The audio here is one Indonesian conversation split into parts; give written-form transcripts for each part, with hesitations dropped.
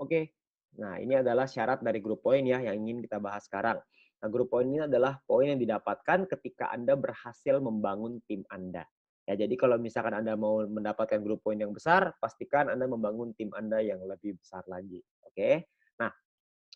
Oke. Nah, ini adalah syarat dari grup poin ya yang ingin kita bahas sekarang. Nah, grup poin ini adalah poin yang didapatkan ketika Anda berhasil membangun tim Anda. Ya, jadi kalau misalkan Anda mau mendapatkan grup poin yang besar, pastikan Anda membangun tim Anda yang lebih besar lagi. Oke. Nah,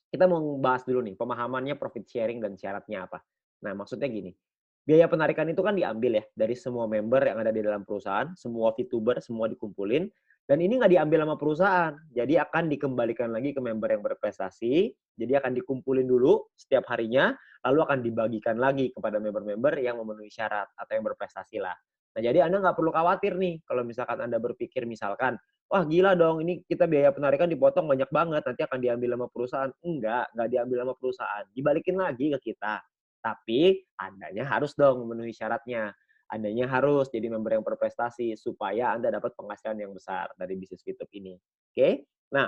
kita mau bahas dulu nih pemahamannya profit sharing dan syaratnya apa. Nah, maksudnya gini, biaya penarikan itu kan diambil ya dari semua member yang ada di dalam perusahaan, semua VTuber, semua dikumpulin, dan ini nggak diambil sama perusahaan. Jadi akan dikembalikan lagi ke member yang berprestasi, jadi akan dikumpulin dulu setiap harinya, lalu akan dibagikan lagi kepada member-member yang memenuhi syarat atau yang berprestasi lah. Nah, jadi Anda nggak perlu khawatir nih kalau misalkan Anda berpikir misalkan, wah gila dong ini kita biaya penarikan dipotong banyak banget, nanti akan diambil sama perusahaan. Enggak diambil sama perusahaan, dibalikin lagi ke kita. Tapi Andanya harus dong memenuhi syaratnya. Andanya harus jadi member yang berprestasi supaya Anda dapat penghasilan yang besar dari bisnis VTube ini. Oke? Nah,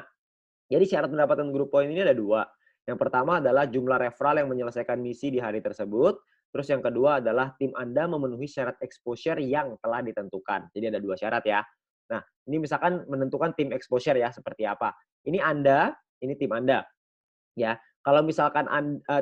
jadi syarat mendapatkan grup poin ini ada dua. Yang pertama adalah jumlah referral yang menyelesaikan misi di hari tersebut. Terus yang kedua adalah tim Anda memenuhi syarat exposure yang telah ditentukan. Jadi ada dua syarat ya. Nah, ini misalkan menentukan tim exposure ya, seperti apa. Ini Anda, ini tim Anda. Ya, kalau misalkan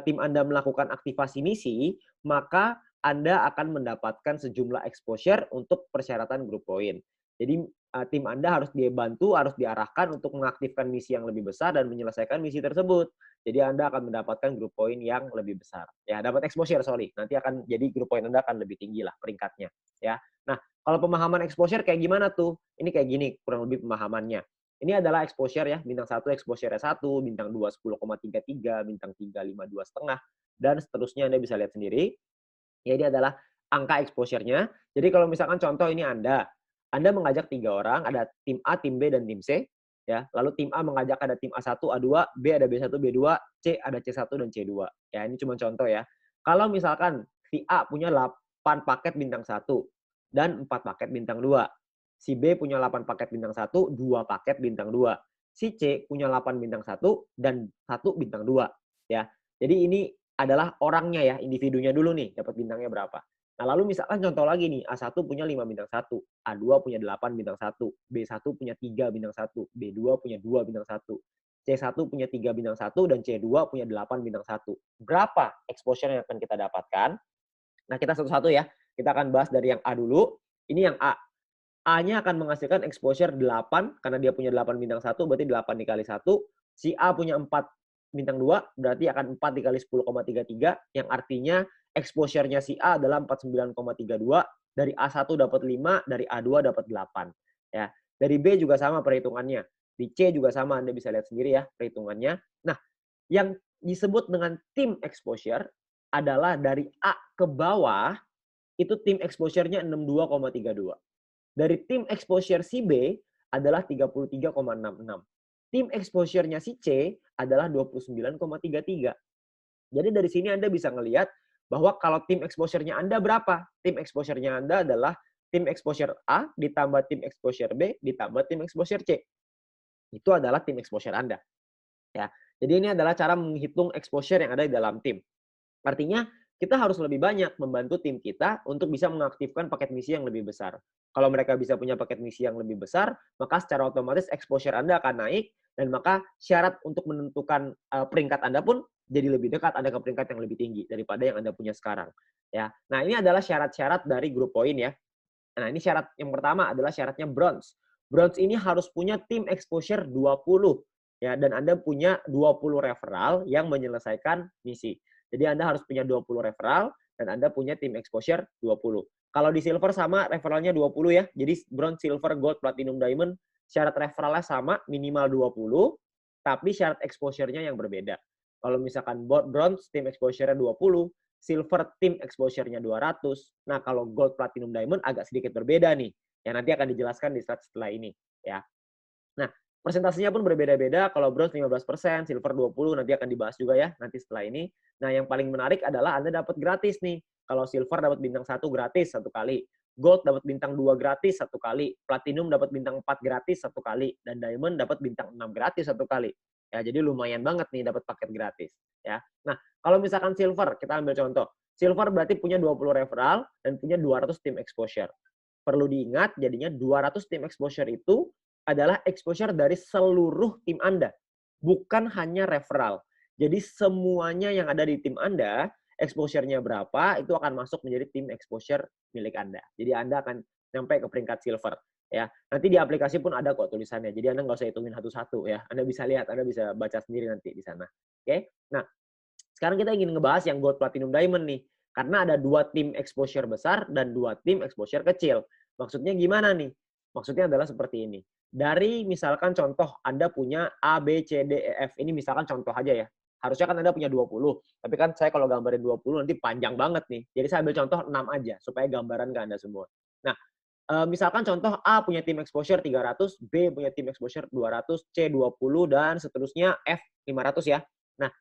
tim Anda melakukan aktivasi misi, maka Anda akan mendapatkan sejumlah exposure untuk persyaratan grup poin. Jadi tim Anda harus dibantu, harus diarahkan untuk mengaktifkan misi yang lebih besar dan menyelesaikan misi tersebut. Jadi Anda akan mendapatkan grup poin yang lebih besar. Ya, dapat exposure, sorry. Nanti akan jadi grup poin Anda akan lebih tinggi lah peringkatnya. Ya. Nah, kalau pemahaman exposure kayak gimana tuh? Ini kayak gini kurang lebih pemahamannya. Ini adalah exposure ya, bintang 1 exposure-nya 1, bintang 2 10,33, bintang 3 5,2,5, dan seterusnya Anda bisa lihat sendiri. Ya, ini adalah angka exposure-nya. Jadi kalau misalkan contoh ini Anda mengajak 3 orang, ada tim A, tim B, dan tim C. Ya, lalu tim A mengajak ada tim A1, A2, B ada B1, B2, C ada C1 dan C2. Ya, ini cuma contoh ya. Kalau misalkan si A punya 8 paket bintang 1 dan 4 paket bintang 2. Si B punya 8 paket bintang 1, 2 paket bintang 2. Si C punya 8 bintang 1 dan 1 bintang 2. Ya. Jadi ini adalah orangnya ya, individunya dulu nih, dapat bintangnya berapa. Nah, lalu misalkan contoh lagi nih, A1 punya 5 bintang 1, A2 punya 8 bintang 1, B1 punya 3 bintang 1, B2 punya 2 bintang 1, C1 punya 3 bintang 1, dan C2 punya 8 bintang 1. Berapa exposure yang akan kita dapatkan? Nah, kita satu-satu ya. Kita akan bahas dari yang A dulu. Ini yang A. A-nya akan menghasilkan exposure 8 karena dia punya 8 bintang 1 berarti 8 dikali 1. Si A punya 4 bintang 2 berarti akan 4 dikali 10,33 yang artinya exposure-nya si A adalah 49,32. Dari A1 dapat 5, dari A2 dapat 8. Ya. Dari B juga sama perhitungannya. Di C juga sama, Anda bisa lihat sendiri ya perhitungannya. Nah, yang disebut dengan tim exposure adalah dari A ke bawah itu tim exposure-nya 62,32. Dari tim exposure si B adalah 33,66. Tim exposure-nya si C adalah 29,33. Jadi dari sini Anda bisa ngelihat bahwa kalau tim exposure-nya Anda berapa? Tim exposure-nya Anda adalah tim exposure A ditambah tim exposure B ditambah tim exposure C. Itu adalah tim exposure Anda. Ya. Jadi ini adalah cara menghitung exposure yang ada di dalam tim. Artinya kita harus lebih banyak membantu tim kita untuk bisa mengaktifkan paket misi yang lebih besar. Kalau mereka bisa punya paket misi yang lebih besar, maka secara otomatis exposure Anda akan naik dan maka syarat untuk menentukan peringkat Anda pun jadi lebih dekat Anda ke peringkat yang lebih tinggi daripada yang Anda punya sekarang. Ya. Nah, ini adalah syarat-syarat dari grup poin ya. Nah, ini syarat yang pertama adalah syaratnya bronze. Bronze ini harus punya tim exposure 20 ya, dan Anda punya 20 referral yang menyelesaikan misi. Jadi Anda harus punya 20 referral dan Anda punya tim exposure 20. Kalau di silver sama referralnya 20 ya. Jadi bronze, silver, gold, platinum, diamond syarat referralnya sama minimal 20, tapi syarat exposure-nya yang berbeda. Kalau misalkan bronze tim exposure-nya 20, silver tim exposure-nya 200. Nah, kalau gold, platinum, diamond agak sedikit berbeda nih. Yang nanti akan dijelaskan di slide setelah ini, ya. Nah, persentasenya pun berbeda-beda. Kalau bronze 15%, silver 20, nanti akan dibahas juga ya nanti setelah ini. Nah, yang paling menarik adalah Anda dapat gratis nih. Kalau silver dapat bintang 1 gratis 1 kali. Gold dapat bintang 2 gratis 1 kali. Platinum dapat bintang 4 gratis 1 kali. Dan diamond dapat bintang 6 gratis 1 kali. Ya, jadi lumayan banget nih dapat paket gratis. Ya. Nah, kalau misalkan silver, kita ambil contoh. Silver berarti punya 20 referral dan punya 200 tim exposure. Perlu diingat, jadinya 200 tim exposure itu adalah exposure dari seluruh tim Anda. bukan hanya referral. Jadi semuanya yang ada di tim Anda, exposure-nya berapa, itu akan masuk menjadi tim exposure milik Anda. Jadi Anda akan sampai ke peringkat silver. Ya, nanti di aplikasi pun ada kok tulisannya. Jadi Anda nggak usah hitungin satu-satu ya. Anda bisa lihat, Anda bisa baca sendiri nanti di sana. Oke? Nah, sekarang kita ingin ngebahas yang Gold, Platinum, Diamond nih. Karena ada 2 tim exposure besar dan 2 tim exposure kecil. Maksudnya gimana nih? Maksudnya adalah seperti ini. Dari misalkan contoh Anda punya A, B, C, D, E, F. Ini misalkan contoh aja ya. Harusnya kan Anda punya 20. Tapi kan saya kalau gambarin 20 nanti panjang banget nih. Jadi saya ambil contoh 6 aja supaya gambaran ke Anda semua. Nah, misalkan contoh A punya tim exposure 300, B punya tim exposure 200, C 20, dan seterusnya F 500 ya. Nah,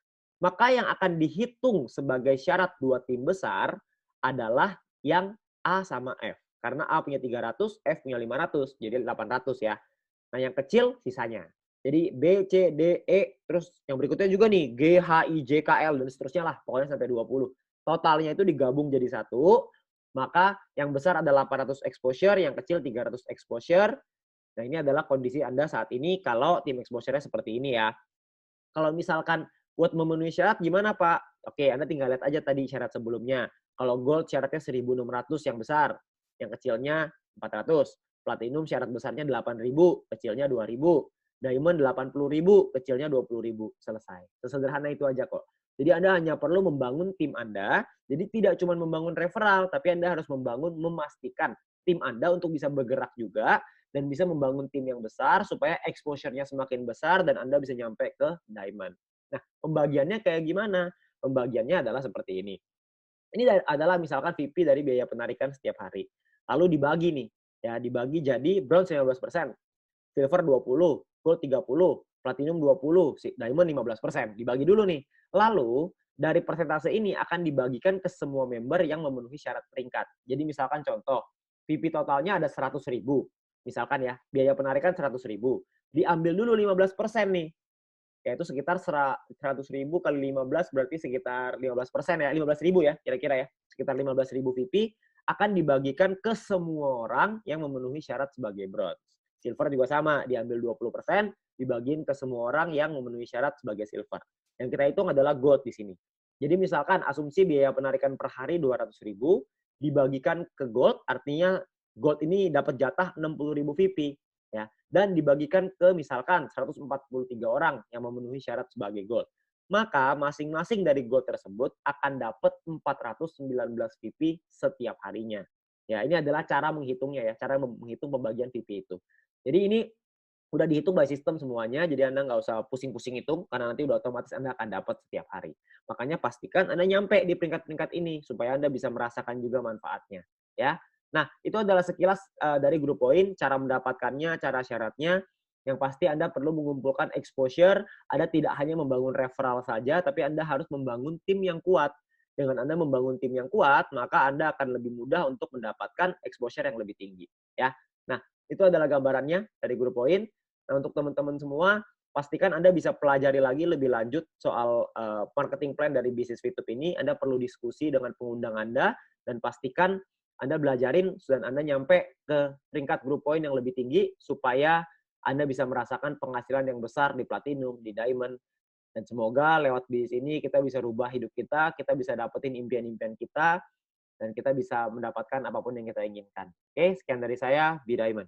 maka yang akan dihitung sebagai syarat 2 tim besar adalah yang A sama F. Karena A punya 300, F punya 500, jadi 800 ya. Nah, yang kecil sisanya. Jadi B, C, D, E, terus yang berikutnya juga nih, G, H, I, J, K, L, dan seterusnya lah. Pokoknya sampai 20. Totalnya itu digabung jadi satu, maka yang besar ada 800 exposure, yang kecil 300 exposure. Nah, ini adalah kondisi Anda saat ini kalau tim exposure-nya seperti ini ya. Kalau misalkan buat memenuhi syarat gimana Pak? Oke, Anda tinggal lihat aja tadi syarat sebelumnya. Kalau gold syaratnya 1.600 yang besar, yang kecilnya 400. Platinum syarat besarnya 8.000, kecilnya 2.000. Diamond 80.000, kecilnya 20.000. Selesai. Sesederhana itu aja kok. Jadi Anda hanya perlu membangun tim Anda. Jadi tidak cuma membangun referral, tapi Anda harus memastikan tim Anda untuk bisa bergerak juga dan bisa membangun tim yang besar supaya exposure-nya semakin besar dan Anda bisa nyampe ke diamond. Nah, pembagiannya kayak gimana? Pembagiannya adalah seperti ini. Ini adalah misalkan VP dari biaya penarikan setiap hari. Lalu dibagi nih, ya dibagi jadi bronze 15%, silver 20, gold 30, platinum 20, diamond 15%. Dibagi dulu nih. Lalu dari persentase ini akan dibagikan ke semua member yang memenuhi syarat peringkat. Jadi misalkan contoh, VP totalnya ada 100.000. Misalkan ya, biaya penarikan 100.000. Diambil dulu 15% nih. Yaitu sekitar 100.000 kali 15 berarti sekitar 15% ya, 15.000 ya kira-kira ya. Sekitar 15.000 VP akan dibagikan ke semua orang yang memenuhi syarat sebagai bronze. Silver juga sama, diambil 20%, dibagiin ke semua orang yang memenuhi syarat sebagai silver. Yang kita hitung adalah gold di sini. Jadi misalkan asumsi biaya penarikan per hari 200.000 dibagikan ke gold, artinya gold ini dapat jatah 60.000 VP ya, dan dibagikan ke misalkan 143 orang yang memenuhi syarat sebagai gold. Maka masing-masing dari gold tersebut akan dapat 419 VP setiap harinya. Ya, ini adalah cara menghitungnya ya, cara menghitung pembagian VP itu. Jadi ini udah dihitung by sistem semuanya, jadi Anda nggak usah pusing-pusing hitung, karena nanti udah otomatis Anda akan dapat setiap hari. Makanya pastikan Anda nyampe di peringkat-peringkat ini, supaya Anda bisa merasakan juga manfaatnya. Ya. Nah, itu adalah sekilas dari grup poin, cara mendapatkannya, cara syaratnya. Yang pasti Anda perlu mengumpulkan exposure, Anda tidak hanya membangun referral saja, tapi Anda harus membangun tim yang kuat. Dengan Anda membangun tim yang kuat, maka Anda akan lebih mudah untuk mendapatkan exposure yang lebih tinggi. Ya. Nah, itu adalah gambarannya dari grup poin. Nah, untuk teman-teman semua, pastikan Anda bisa pelajari lagi lebih lanjut soal marketing plan dari bisnis Fitup ini. Anda perlu diskusi dengan pengundang Anda, dan pastikan Anda belajarin dan Anda nyampe ke peringkat grup poin yang lebih tinggi, supaya Anda bisa merasakan penghasilan yang besar di platinum, di diamond. Dan semoga lewat bisnis ini kita bisa rubah hidup kita bisa dapetin impian-impian kita, dan kita bisa mendapatkan apapun yang kita inginkan. Oke, sekian dari saya, Be Diamond.